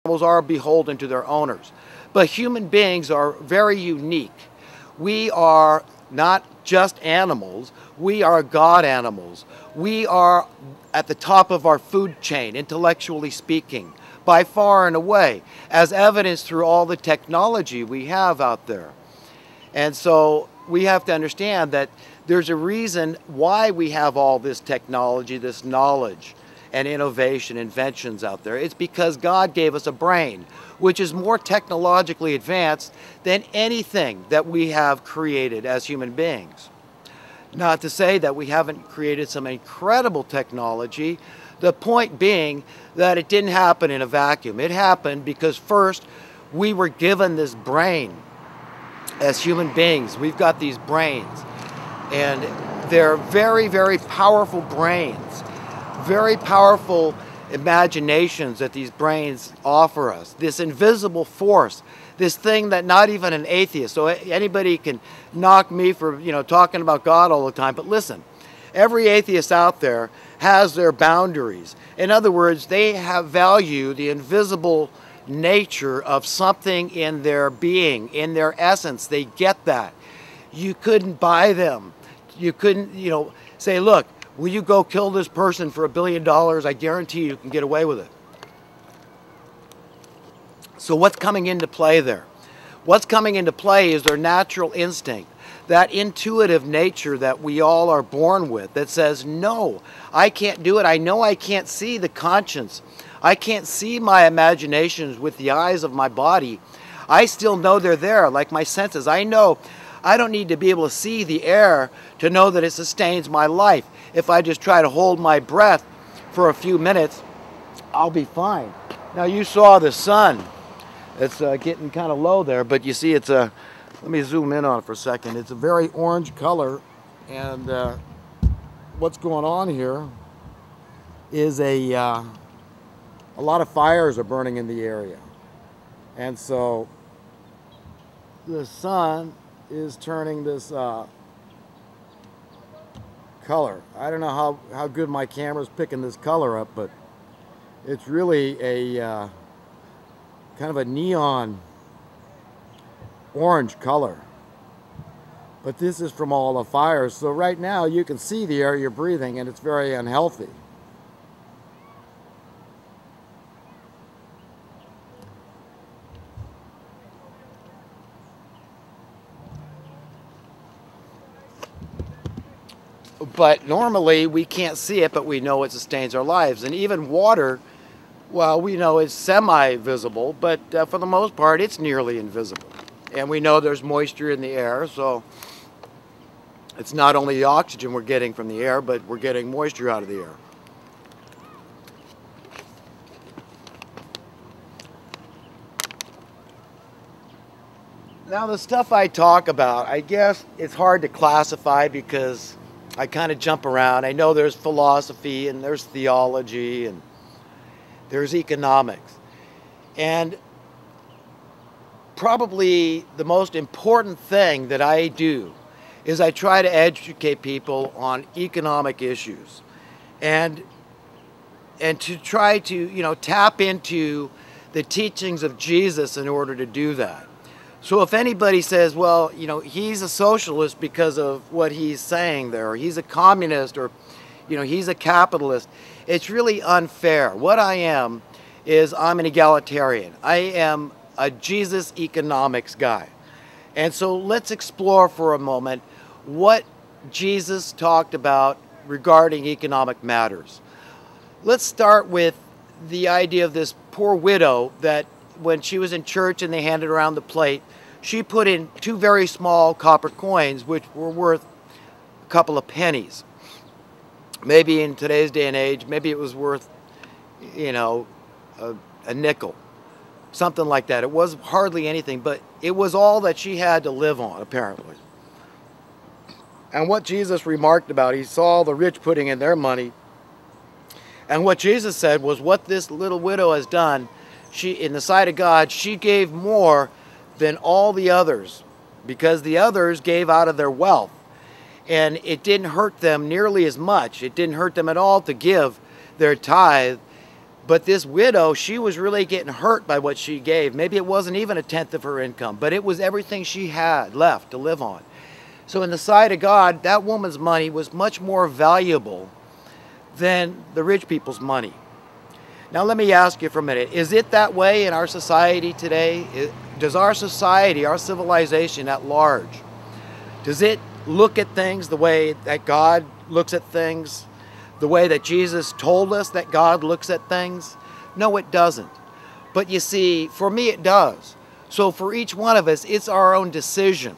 animals are beholden to their owners. But human beings are very unique. We are not just animals, we are God animals. We are at the top of our food chain, intellectually speaking, by far and away, as evidenced through all the technology we have out there. And so we have to understand that there's a reason why we have all this technology, this knowledge and innovation, inventions out there. It's because God gave us a brain, which is more technologically advanced than anything that we have created as human beings. Not to say that we haven't created some incredible technology, the point being that it didn't happen in a vacuum. It happened because first we were given this brain. As human beings, we've got these brains, and they're very, very powerful brains, very powerful imaginations that these brains offer us, this invisible force, this thing that not even an atheist, so anybody can knock me for, talking about God all the time, but listen, every atheist out there has their boundaries. In other words, they have value the invisible nature of something in their being, in their essence. They get that. You couldn't buy them. You couldn't, say, look, will you go kill this person for $1 billion? I guarantee you can get away with it. So what's coming into play there? What's coming into play is their natural instinct, that intuitive nature that we all are born with that says, no, I can't do it. I know I can't see the conscience. I can't see my imaginations with the eyes of my body. I still know they're there, like my senses. I know I don't need to be able to see the air to know that it sustains my life. If I just try to hold my breath for a few minutes, I'll be fine. Now you saw the sun. It's getting kind of low there, but you see it's a, let me zoom in on it for a second. It's a very orange color, and what's going on here is a lot of fires are burning in the area. And so the sun is turning this color. I don't know how good my camera's picking this color up, but it's really a kind of a neon orange color. But this is from all the fires. So right now you can see the air you're breathing, and it's very unhealthy. But normally we can't see it, but we know it sustains our lives. And even water, well, we know it's semi-visible, but for the most part, it's nearly invisible. And we know there's moisture in the air, so it's not only the oxygen we're getting from the air, but we're getting moisture out of the air. Now, the stuff I talk about, I guess it's hard to classify because I kind of jump around. I know there's philosophy and there's theology and there's economics. And probably the most important thing that I do is I try to educate people on economic issues and to try to, tap into the teachings of Jesus in order to do that. So if anybody says, well, he's a socialist because of what he's saying there, or he's a communist, or, he's a capitalist, it's really unfair. What I am is I'm an egalitarian. I am a Jesus economics guy. And so let's explore for a moment what Jesus talked about regarding economic matters. Let's start with the idea of this poor widow that when she was in church and they handed around the plate, she put in 2 very small copper coins which were worth a couple of pennies. Maybe in today's day and age, maybe it was worth, a nickel, something like that. It was hardly anything, but it was all that she had to live on, apparently. And what Jesus remarked about, he saw the rich putting in their money. And what Jesus said was, what this little widow has done, she, in the sight of God, she gave more than all the others, because the others gave out of their wealth. And it didn't hurt them nearly as much. It didn't hurt them at all to give their tithe, But this widow, she was really getting hurt by what she gave. Maybe it wasn't even a tenth of her income, but it was everything she had left to live on. So in the sight of God, that woman's money was much more valuable than the rich people's money. Now let me ask you for a minute, is it that way in our society today? Does our society, our civilization at large, does it look at things the way that God looks at things? The way that Jesus told us that God looks at things? No, it doesn't. But you see, for me it does. So for each one of us, it's our own decision.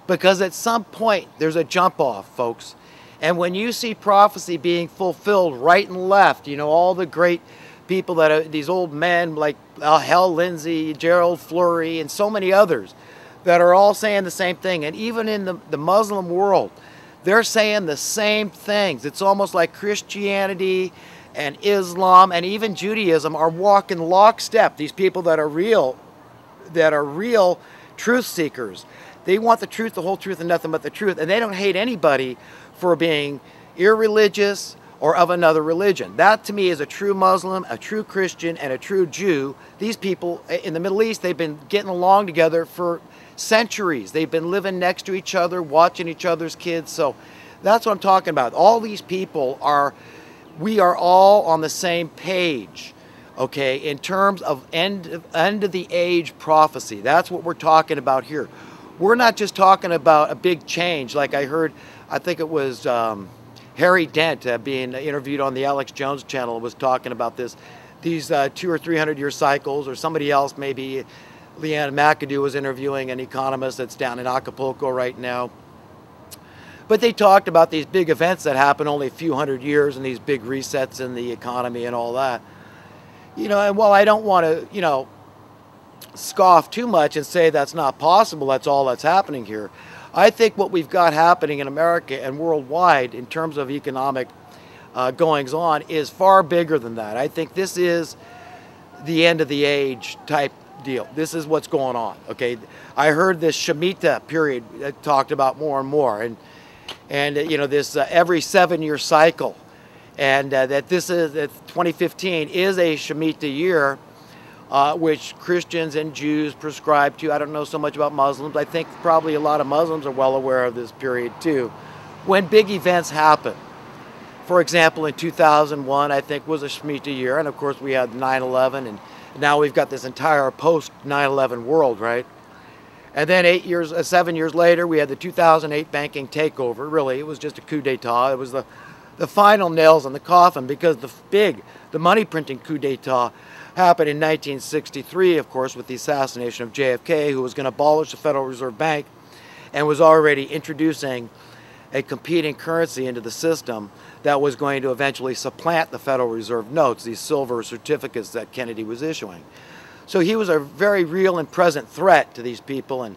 Because at some point, there's a jump off, folks. And when you see prophecy being fulfilled right and left, you know, all the great people that are these old men like Hal Lindsey, Gerald Flurry, and so many others that are all saying the same thing. And even in the Muslim world, they're saying the same things. It's almost like Christianity and Islam and even Judaism are walking lockstep. These people that are real truth seekers. They want the truth, the whole truth, and nothing but the truth. And they don't hate anybody for being irreligious or of another religion. That to me is a true Muslim, a true Christian, and a true Jew. These people in the Middle East, they've been getting along together for centuries. They've been living next to each other, watching each other's kids. So that's what I'm talking about. All these people we are all on the same page, okay, in terms of end of the age prophecy. That's what we're talking about here. We're not just talking about a big change like I heard, I think it was Harry Dent being interviewed on the Alex Jones channel was talking about these 200 or 300 year cycles, or somebody else, maybe Leanne McAdoo was interviewing an economist that's down in Acapulco right now. But they talked about these big events that happen only a few hundred years and these big resets in the economy and all that. You know, and while I don't want to, you know, scoff too much and say that's not possible, that's all that's happening here. I think what we've got happening in America and worldwide in terms of economic goings on is far bigger than that. I think this is the end of the age type deal. This is what's going on. Okay, I heard this Shemitah period talked about more and more, and you know, this every 7-year cycle, and that this is that 2015 is a Shemitah year, which Christians and Jews prescribe to. I don't know so much about Muslims. I think probably a lot of Muslims are well aware of this period too, when big events happen. For example, in 2001, I think was a Shemitah year, and of course we had 9/11, and now we've got this entire post 9/11 world, right? And then 7 years later, we had the 2008 banking takeover. Really, it was just a coup d'etat. It was the final nails in the coffin, because the money printing coup d'etat happened in 1963, of course, with the assassination of JFK, who was going to abolish the Federal Reserve Bank and was already introducing a competing currency into the system that was going to eventually supplant the Federal Reserve notes, these silver certificates that Kennedy was issuing. So he was a very real and present threat to these people. And,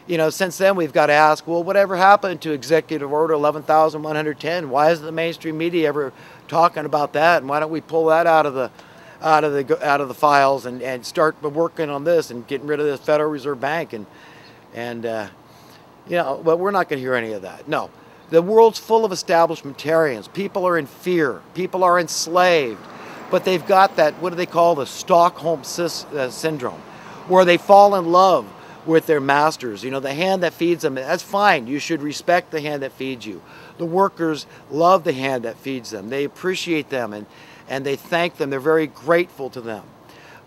you know, since then we've got to ask, well, whatever happened to Executive Order 11,110? Why isn't the mainstream media ever talking about that? And why don't we pull that out of the files and start working on this and getting rid of this Federal Reserve Bank? And you know, but we're not going to hear any of that. No. The world's full of establishmentarians. People are in fear. People are enslaved. But they've got that, what do they call, the Stockholm syndrome, where they fall in love with their masters. You know, the hand that feeds them, that's fine. You should respect the hand that feeds you. The workers love the hand that feeds them. They appreciate them and they thank them. They're very grateful to them.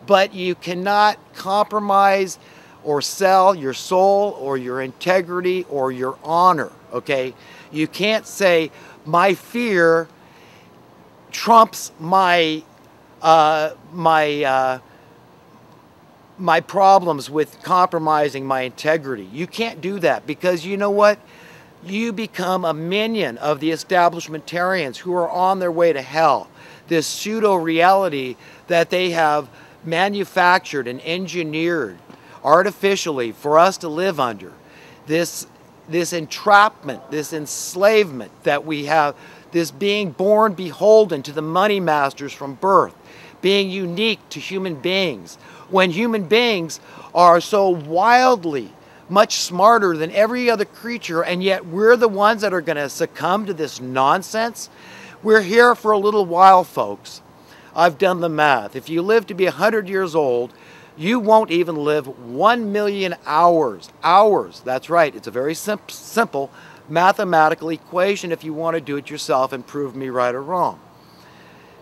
But you cannot compromise or sell your soul or your integrity or your honor, okay? You can't say, my fear trumps my problems with compromising my integrity. You can't do that, because you know what? You become a minion of the establishmentarians who are on their way to hell. This pseudo-reality that they have manufactured and engineered artificially for us to live under. This entrapment, this enslavement that we have, this being born beholden to the money masters from birth, being unique to human beings, when human beings are so wildly much smarter than every other creature, and yet we're the ones that are going to succumb to this nonsense. We're here for a little while, folks. I've done the math. If you live to be 100 years old, you won't even live 1 million hours. Hours, that's right. It's a very simple mathematical equation if you want to do it yourself and prove me right or wrong.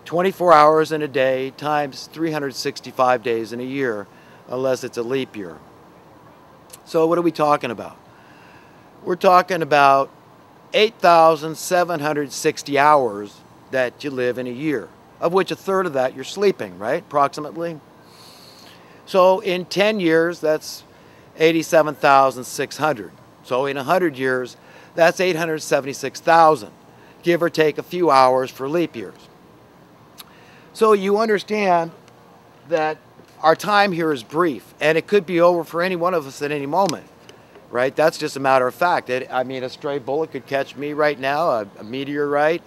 24 hours in a day times 365 days in a year, unless it's a leap year. So what are we talking about? We're talking about 8,760 hours that you live in a year, of which a third of that you're sleeping, right? Approximately. So in 10 years, that's 87,600. So in 100 years, that's 876,000, give or take a few hours for leap years. So you understand that our time here is brief, and it could be over for any one of us at any moment, right? That's just a matter of fact. I mean, a stray bullet could catch me right now, a meteorite,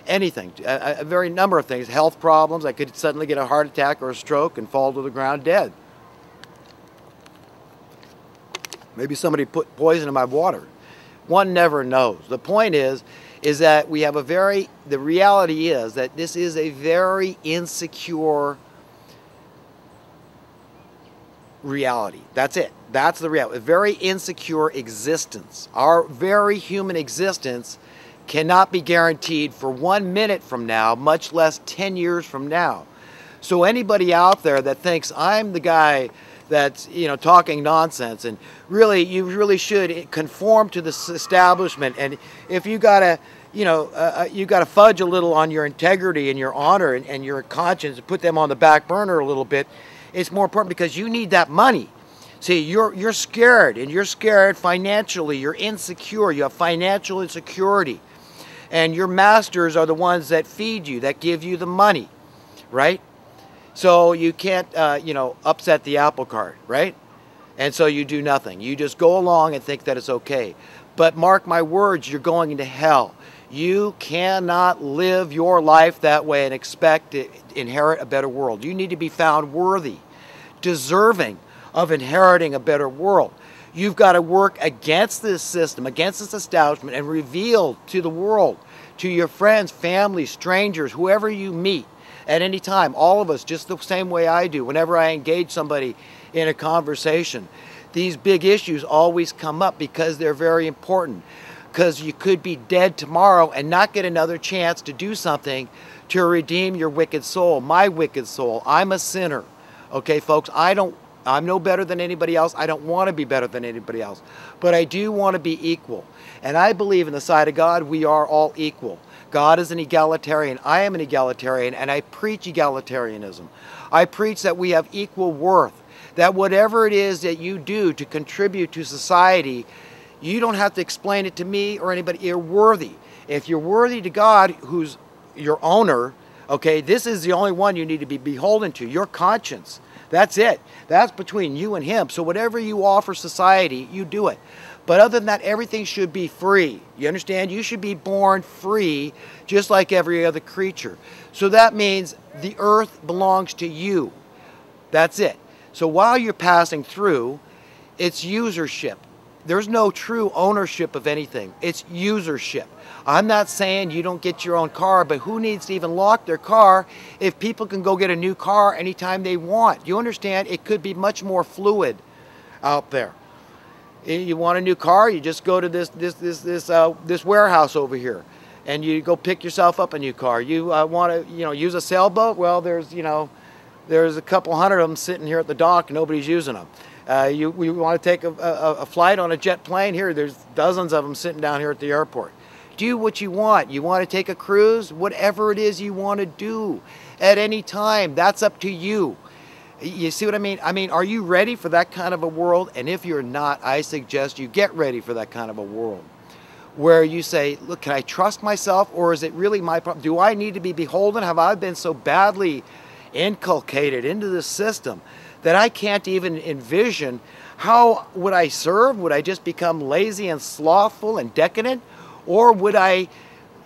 anything, a very number of things, health problems. I could suddenly get a heart attack or a stroke and fall to the ground dead. Maybe somebody put poison in my water. One never knows. The point is that we have the reality is that this is a very insecure reality. That's it. That's the reality. A very insecure existence. Our very human existence cannot be guaranteed for 1 minute from now, much less 10 years from now. So anybody out there that thinks I'm the guy that's, you know, talking nonsense, and really, you really should conform to this establishment, and if you gotta, you know, you gotta fudge a little on your integrity and your honor and your conscience and put them on the back burner a little bit, it's more important because you need that money. See, you're scared, and you're scared financially, you're insecure, you have financial insecurity. And your masters are the ones that feed you, that give you the money, right? So you can't, you know, upset the apple cart, right? And so you do nothing. You just go along and think that it's okay. But mark my words, you're going into hell. You cannot live your life that way and expect to inherit a better world. You need to be found worthy, deserving of inheriting a better world. You've got to work against this system, against this establishment, and reveal to the world, to your friends, family, strangers, whoever you meet at any time, all of us, just the same way I do. Whenever I engage somebody in a conversation, these big issues always come up because they're very important. Because you could be dead tomorrow and not get another chance to do something to redeem your wicked soul, my wicked soul. I'm a sinner. Okay, folks, I'm no better than anybody else. I don't want to be better than anybody else. But I do want to be equal. And I believe in the sight of God, we are all equal. God is an egalitarian. I am an egalitarian, and I preach egalitarianism. I preach that we have equal worth, that whatever it is that you do to contribute to society, you don't have to explain it to me or anybody. You're worthy. If you're worthy to God, who's your owner, okay, this is the only one you need to be beholden to, your conscience. That's it. That's between you and him. So whatever you offer society, you do it. But other than that, everything should be free. You understand? You should be born free, just like every other creature. So that means the earth belongs to you. That's it. So while you're passing through, it's usership. There's no true ownership of anything. It's usership. I'm not saying you don't get your own car, but who needs to even lock their car if people can go get a new car anytime they want? You understand? It could be much more fluid out there. You want a new car, you just go to this warehouse over here, and you go pick yourself up a new car. You want to, you know, use a sailboat? Well, there's a couple hundred of them sitting here at the dock. Nobody's using them. We want to take a flight on a jet plane? Here, there's dozens of them sitting down here at the airport. Do what you want. You want to take a cruise? Whatever it is you want to do at any time, that's up to you. You see what I mean? I mean, are you ready for that kind of a world? And if you're not, I suggest you get ready for that kind of a world where you say, look, can I trust myself, or is it really my problem? Do I need to be beholden? Have I been so badly inculcated into this system that I can't even envision how would I serve? Would I just become lazy and slothful and decadent? Or would I,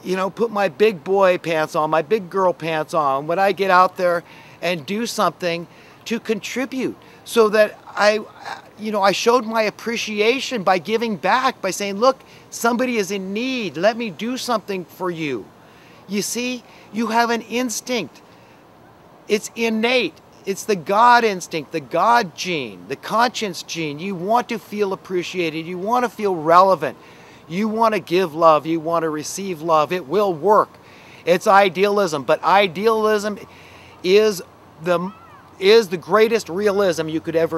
you know, put my big boy pants on, my big girl pants on? Would I get out there and do something to contribute so that I showed my appreciation by giving back, by saying, look, somebody is in need. Let me do something for you. You see, you have an instinct. It's innate. It's the God instinct, the God gene, the conscience gene. You want to feel appreciated. You want to feel relevant. You want to give love. You want to receive love. It will work. It's idealism, but idealism is the greatest realism you could ever